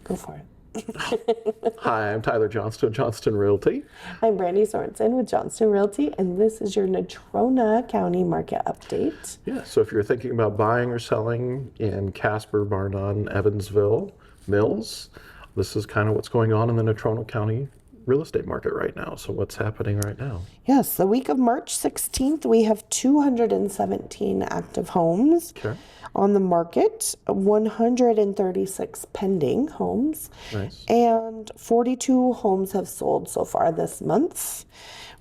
Go for it. Hi, I'm Tyler Johnston, Johnston Realty. I'm Brandi Sorensen with Johnston Realty, and this is your Natrona County market update. Yeah, so if you're thinking about buying or selling in Casper, Nunn, Evansville, Mills, this is kind of what's going on in the Natrona County real estate market right now. So what's happening right now? Yes, the week of March 16th, we have 217 active homes on the market, 136 pending homes, and 42 homes have sold so far this month,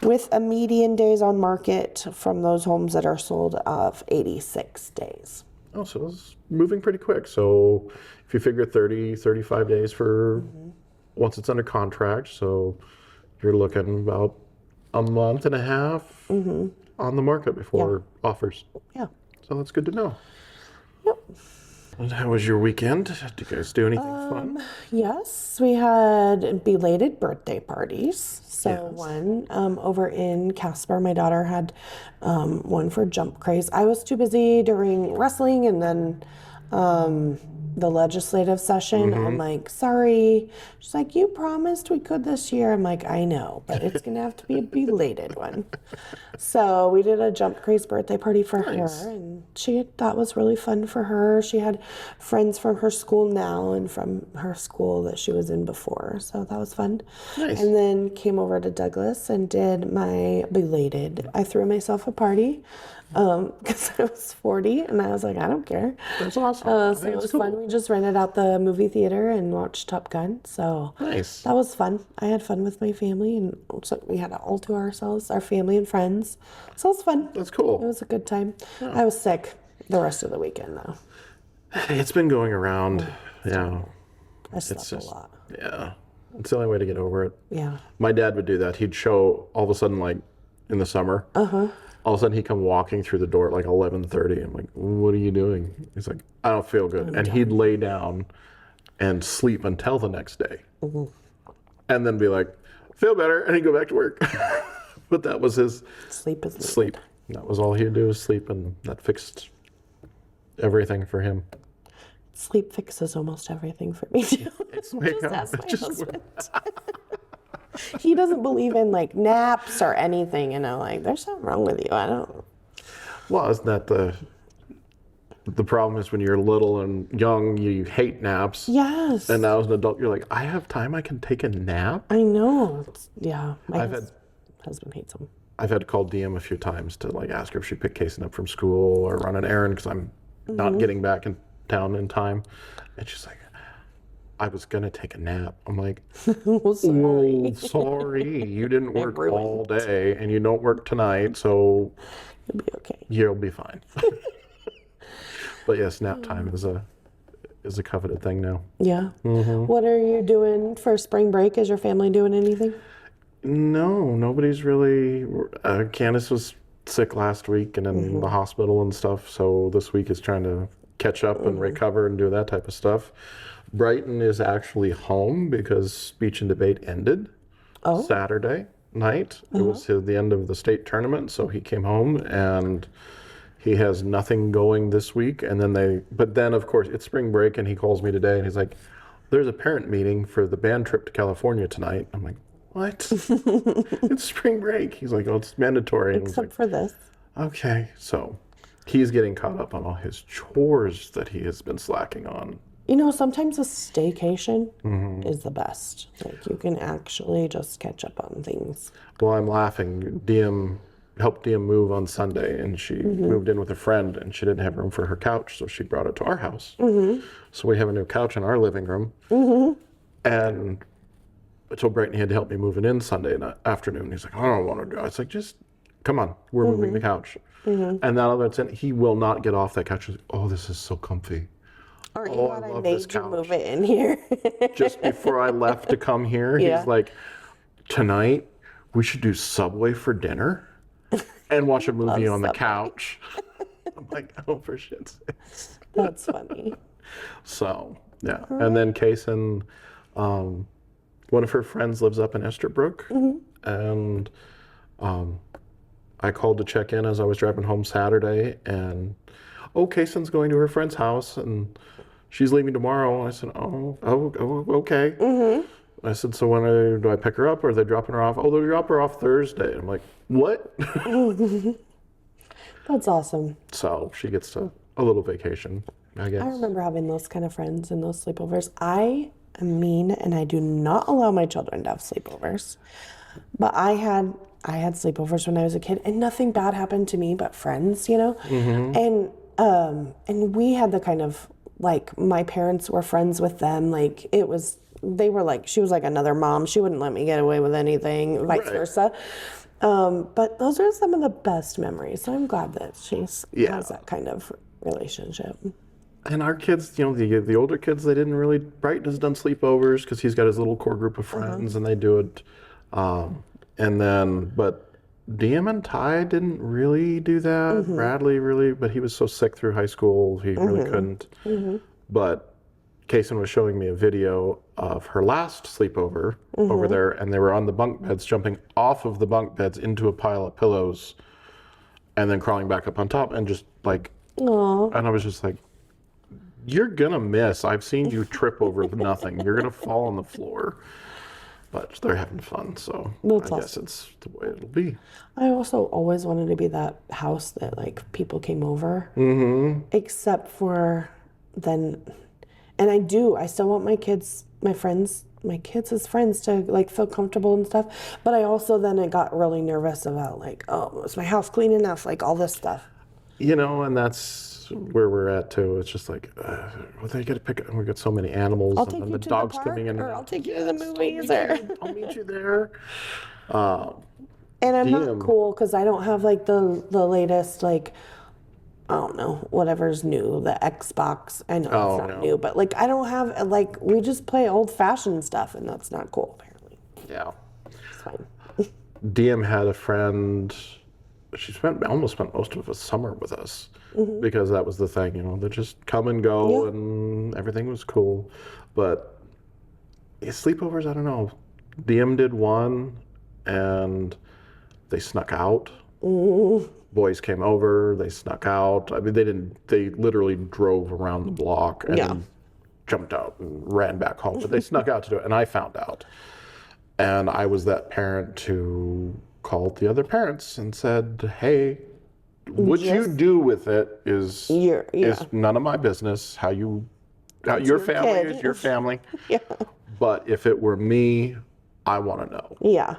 with a median days on market from those homes that are sold of 86 days. Oh, so it's moving pretty quick. So if you figure 30, 35 days for once it's under contract, so you're looking about a month and a half on the market before offers. Yeah. So that's good to know. Yep. And how was your weekend? Did you guys do anything fun? Yes, we had belated birthday parties. So one over in Casper, my daughter had one for Jump Craze. I was too busy during wrestling and then the legislative session. I'm like, sorry. She's like, you promised we could this year. I'm like, I know, but it's going to have to be a belated one. So we did a Jump Craze birthday party for her, and that was really fun for her. She had friends from her school now and from her school that she was in before. So that was fun. And then came over to Douglas and did my belated. I threw myself a party because I was 40 and I was like, I don't care. That's awesome. So it was fun. We just rented out the movie theater and watched Top Gun. So that was fun. I had fun with my family, and so we had it all to ourselves, our family and friends. So it was fun. That's cool. It was a good time. I was sick the rest of the weekend though. It's been going around. I slept a lot. Yeah. It's the only way to get over it. Yeah. My dad would do that. He'd show all of a sudden, like in the summer. All of a sudden he'd come walking through the door at like 11:30. I'm like, what are you doing? He's like, I don't feel good. And he'd lay down and sleep until the next day. And then be like, feel better. And he'd go back to work. But that was his sleep. That was all he'd do was sleep, and that fixed everything for him. Sleep fixes almost everything for me too. Just ask my husband. He doesn't believe in like naps or anything, like there's something wrong with you. I don't. Well, isn't that the problem is when you're little and young, you hate naps. Yes. And now as an adult, you're like, I have time, I can take a nap. I know. My husband hates them. I've had to call DM a few times to like ask her if she picked Kason up from school or run an errand because I'm not getting back in town in time. And she's like, I was gonna take a nap. I'm like, sorry, you didn't work all day and you don't work tonight, so you'll be okay. You'll be fine. But yes, nap time is a coveted thing now. Yeah. What are you doing for spring break? Is your family doing anything? No, nobody's really. Candace was sick last week and in the hospital and stuff, so this week is trying to catch up and recover and do that type of stuff. Brighton is actually home because speech and debate ended Saturday night. It was the end of the state tournament, so he came home and he has nothing going this week. And then but then of course it's spring break, and he calls me today and he's like, there's a parent meeting for the band trip to California tonight. I'm like, what? It's spring break. He's like, oh, it's mandatory. Except for this. Okay, so he's getting caught up on all his chores that he has been slacking on. Sometimes a staycation is the best. Like, you can actually just catch up on things. Well, I'm laughing. Helped DM move on Sunday, and she moved in with a friend, and she didn't have room for her couch, so she brought it to our house. So we have a new couch in our living room. And I told Brighton he had to help me move it in Sunday afternoon. He's like, I don't want to do it. I was like, just come on, we're moving the couch. And now that's it. He will not get off that couch. He's like, oh, this is so comfy. Aren't you glad I made you move it in here? Just before I left to come here, he's like, tonight we should do Subway for dinner and watch a movie on the couch. I'm like, oh, for shit's sake. That's funny. So, yeah. And then Kason, one of her friends lives up in Esterbrook. And I called to check in as I was driving home Saturday. And, Kason's going to her friend's house. And she's leaving tomorrow. I said, oh, okay. I said, so when do I pick her up, or are they dropping her off? Oh, they'll drop her off Thursday. I'm like, what? That's awesome. So she gets a little vacation, I guess. I remember having those kind of friends and those sleepovers. I am mean and I do not allow my children to have sleepovers. But I had sleepovers when I was a kid, and nothing bad happened to me but friends, you know? And we had the kind of, like, my parents were friends with them. Like, they were like, she was like another mom. She wouldn't let me get away with anything, vice versa. But those are some of the best memories. So I'm glad that she has that kind of relationship. And our kids, you know, the older kids, they didn't really, Brighton has done sleepovers because he's got his little core group of friends and they do it. But DM and Ty didn't really do that. Bradley really, but he was so sick through high school, he really couldn't. But Kaysen was showing me a video of her last sleepover over there, and they were on the bunk beds, jumping off of the bunk beds into a pile of pillows, and then crawling back up on top, and just like, and I was just like, you're gonna miss. I've seen you trip over nothing. You're gonna fall on the floor. But they're having fun, so I guess it's the way it'll be. I also always wanted to be that house that, like, people came over. Except for then, and I still want my kids as friends to, like, feel comfortable and stuff. But I also then got really nervous about, like, oh, was my house clean enough? Like, all this stuff. You know, and that's where we're at too. It's just like, well, they got to pick up. We got so many animals, and the dogs coming in. Or I'll take you to the movies, or I'll meet you there. And I'm not cool because I don't have, like, the latest, like, I don't know, whatever's new, the Xbox. I know it's not new, but, like, I don't have, like, we just play old-fashioned stuff, and that's not cool, apparently. Yeah. It's fine. DM had a friend. She almost spent most of a summer with us because that was the thing, you know, they just come and go and everything was cool. But sleepovers, I don't know. DM did one and they snuck out. Boys came over, they snuck out. I mean, they literally drove around the block and jumped out and ran back home, but they snuck out to do it, and I found out. And I was that parent who called the other parents and said, hey, what you do with it is none of my business. How your family is your family. But if it were me, I want to know. Yeah.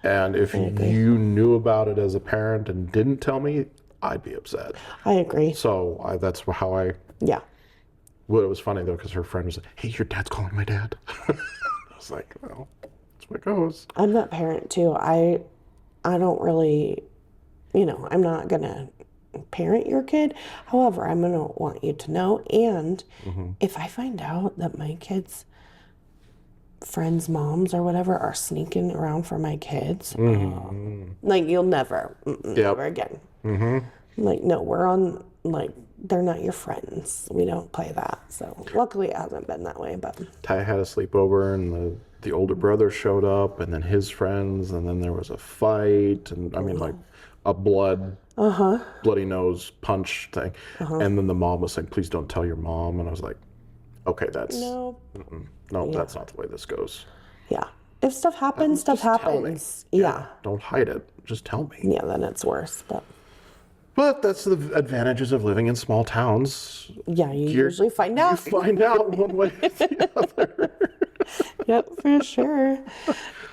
And if you knew about it as a parent and didn't tell me, I'd be upset. I agree. So that's how I... Yeah. Well, it was funny, though, because her friend was like, hey, your dad's calling my dad. I was like, well, that's what it goes. I'm that parent, too. I don't really, you know, I'm not going to parent your kid. However, I'm going to want you to know. And if I find out that my kids' friends' moms or whatever are sneaking around for my kids, like, you'll never again. Like, no, we're on, like, they're not your friends. We don't play that. So luckily it hasn't been that way. But Ty had a sleepover, and the older brother showed up, and then his friends, and then there was a fight, and I mean, like a bloody nose punch thing. And then the mom was saying, please don't tell your mom. And I was like, okay, that's no, that's not the way this goes. Yeah. If stuff happens, stuff happens. Yeah. Don't hide it. Just tell me. Yeah, then it's worse. But that's the advantages of living in small towns. Yeah, you usually find out. You find out one way or the other. Yep, for sure.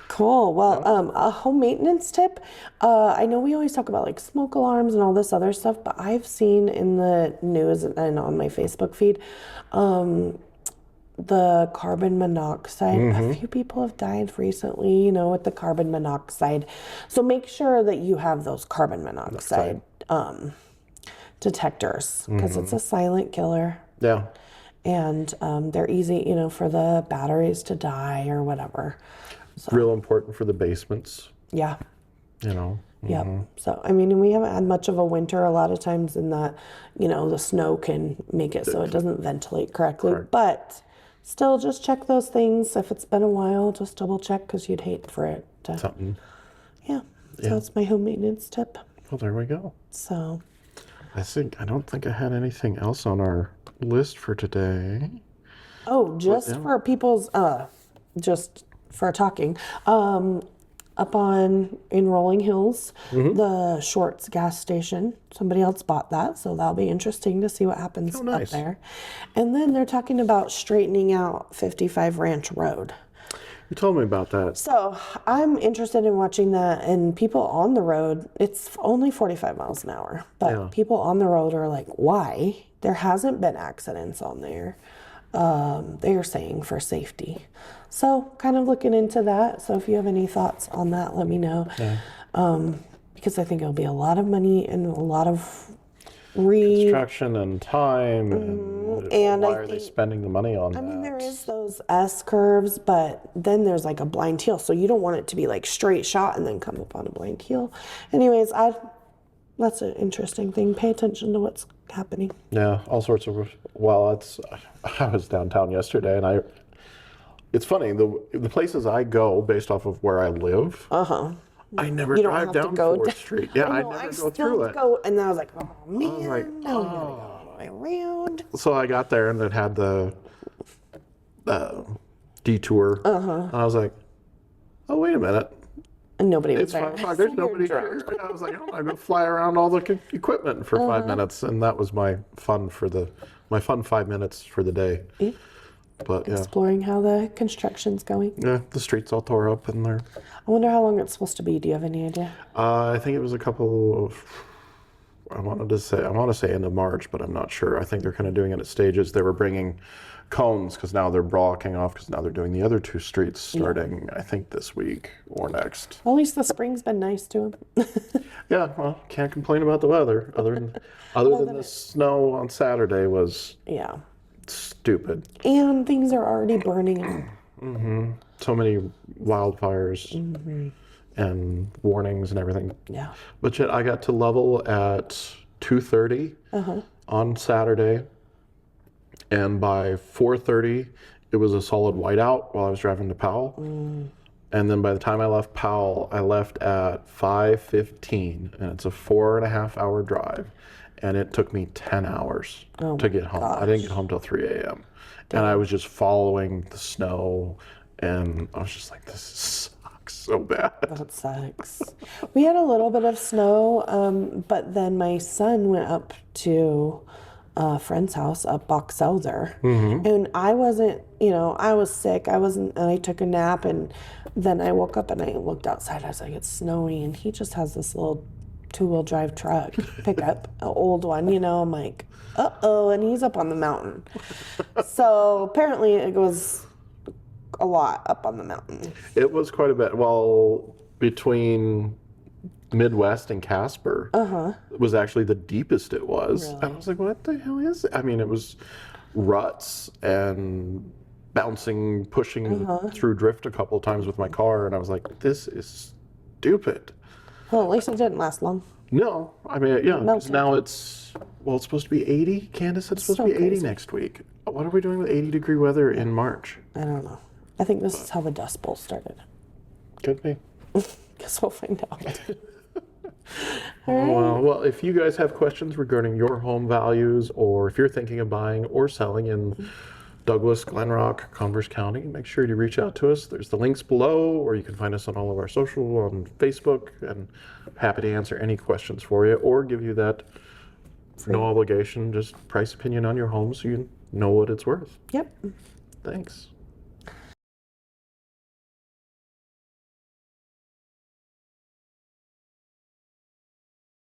Cool. Well, a home maintenance tip. I know we always talk about, like, smoke alarms and all this other stuff, but I've seen in the news and on my Facebook feed, the carbon monoxide. A few people have died recently, you know, with the carbon monoxide. So make sure that you have those carbon monoxide detectors, because it's a silent killer. Yeah. And they're easy, you know, for the batteries to die or whatever. So, real important for the basements. Yeah. You know. Yep. So, I mean, we haven't had much of a winter a lot of times in that, you know, the snow can make it so it doesn't ventilate correctly. But still, just check those things. If it's been a while, just double check, because you'd hate for it to... Something. Yeah. So that's my home maintenance tip. Well, there we go. So... I don't think I had anything else on our list for today. Oh, just yeah. for people's, just for talking, up in Rolling Hills, the Shorts gas station, somebody else bought that, so that'll be interesting to see what happens Oh, up nice. there. And then they're talking about straightening out 55 Ranch Road. You told me about that. So I'm interested in watching that, and people on the road, it's only 45 miles an hour, but Yeah. people on the road are like, why? There hasn't been accidents on there. They're saying for safety. So kind of looking into that. So if you have any thoughts on that, let me know. Yeah. Because I think it'll be a lot of money and a lot of Construction and time, and I why are they think- spending the money on that? I mean, there is those S curves, but then there's like a blind heel. So you don't want it to be like straight shot and then come up on a blind heel. Anyways, that's an interesting thing. Pay attention to what's happening. Yeah, all sorts of. Well, I was downtown yesterday, and it's funny, the places I go based off of where I live. I never You don't drive have to down go 4th Street. Yeah, I know, never go still through it. And I was like, oh man, was like, now we gotta go all the way around. So I got there, and it had the detour. And I was like, oh, wait a minute. And nobody was It's there. 5 o'clock. There's So you're nobody drunk. here. And I was like, I'm gonna go fly around all the equipment for 5 minutes, and that was my fun 5 minutes for the day. But yeah, Exploring how the construction's going. yeah, the streets all tore up, and they're. I wonder how long it's supposed to be. Do you have any idea? I think it was a couple of. I want to say end of March, but I'm not sure. I think they're kind of doing it at stages. They were bringing cones because now they're blocking off because now they're doing the other 2 streets starting, I think, this week or next. Well, at least the spring's been nice to them. Yeah, well, can't complain about the weather. Other than the snow on Saturday was Yeah. stupid. And things are already burning. So many wildfires and warnings and everything. Yeah. But yet I got to level at 2:30 on Saturday, and by 4:30 it was a solid whiteout while I was driving to Powell. And then by the time I left Powell, I left at 5:15, and it's a 4.5 hour drive, and it took me 10 hours to get home. I didn't get home till 3 a.m. And I was just following the snow, and I was just like, this sucks so bad. That sucks. We had a little bit of snow, but then my son went up to a friend's house up Box Elder. And I wasn't, I was sick. And I took a nap, and then I woke up and I looked outside. I was like, it's snowing. And he just has this little 2-wheel drive truck pickup, an old one, I'm like, uh-oh, and he's up on the mountain. So apparently it was a lot up on the mountain. It was quite a bit. Well, between Midwest and Casper was actually the deepest it was. Really? And I was like, what the hell is it? I mean, it was ruts and bouncing, pushing through drift a couple of times with my car. And I was like, this is stupid. Well, at least it didn't last long. No, I mean, yeah, 'cause Melted. now it's supposed to be 80. Candace said it's supposed to be 80 crazy. next week. What are we doing with 80-degree weather in March? I don't know. I think this is how the Dust Bowl started. Could be. Guess we'll find out. Well, if you guys have questions regarding your home values, or if you're thinking of buying or selling in Douglas, Glen Rock, Converse County, make sure to reach out to us. There's the links below, or you can find us on all of our social, on Facebook, and happy to answer any questions for you, or give you that no obligation, just price opinion on your home so you know what it's worth. Yep. Thanks.